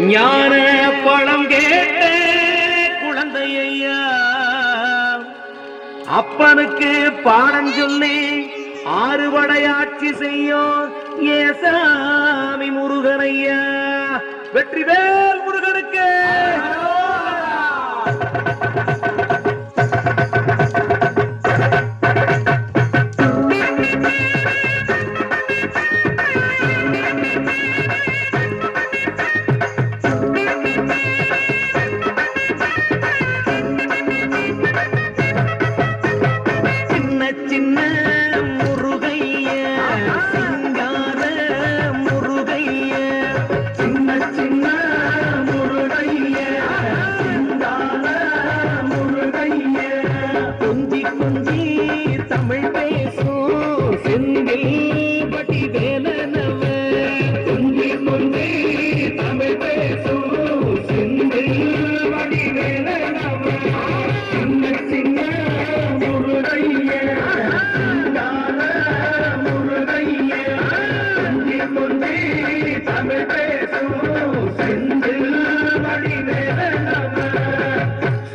ஞான பழம் கேட்ட குழந்தையா அப்பனுக்கு பாடம் சொல்லி ஆறுபடையாட்சி செய்யும் ஏசாமி முருகனையா. வெற்றிவேல் முருகனுக்கு.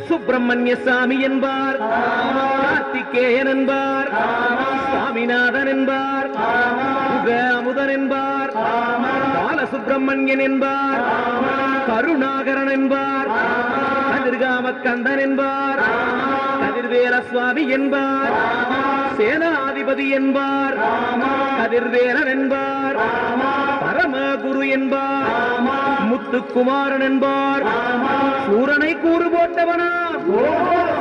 சுப்பிரமணிய சாமி என்பார், கார்த்திகேயன் என்பார், சுவாமிநாதன் என்பார், அமுதன் என்பார், பாலசுப்பிரமணியன் என்பார், கருணாகரன் என்பார், கதிர்காமக்கந்தன் என்பார், கதிர்வேல சுவாமி என்பார், சேனாதிபதி என்பார், கதிர்வேலன் என்பார், பரமகுரு என்பார், முத்துக்குமாரன் என்பார், சூரனை கூறு போட்டவனாம்,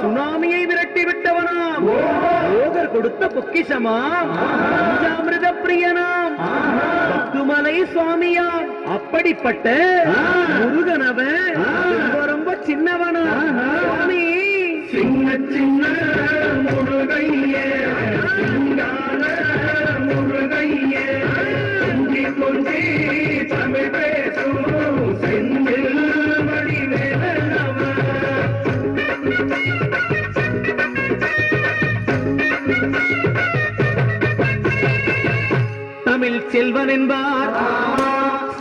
சுனாமியை விரட்டி விட்டவனாம், யோகர் கொடுத்த பொக்கிஷமாம், பஞ்சாமிர்த பிரியனாம், பத்துமலை சுவாமியாம். அப்படிப்பட்ட முருகனவன் ரொம்ப ரொம்ப சின்னவனா சுவாமி. சின்ன சின்ன முருகையே முருகையே கொஞ்சி கொஞ்சி தமிழ் பேசும் செந்தில் தமிழ் செல்வன் என்பார்,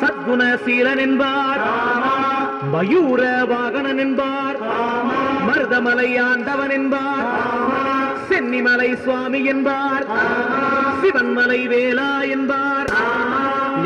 சத்குணசீலன் என்பார், மயூர வாகனன் என்பார், மருதமலை ஆண்டவன் என்பார், சென்னிமலை சுவாமி என்பார், சிவன்மலை வேலா என்பார்,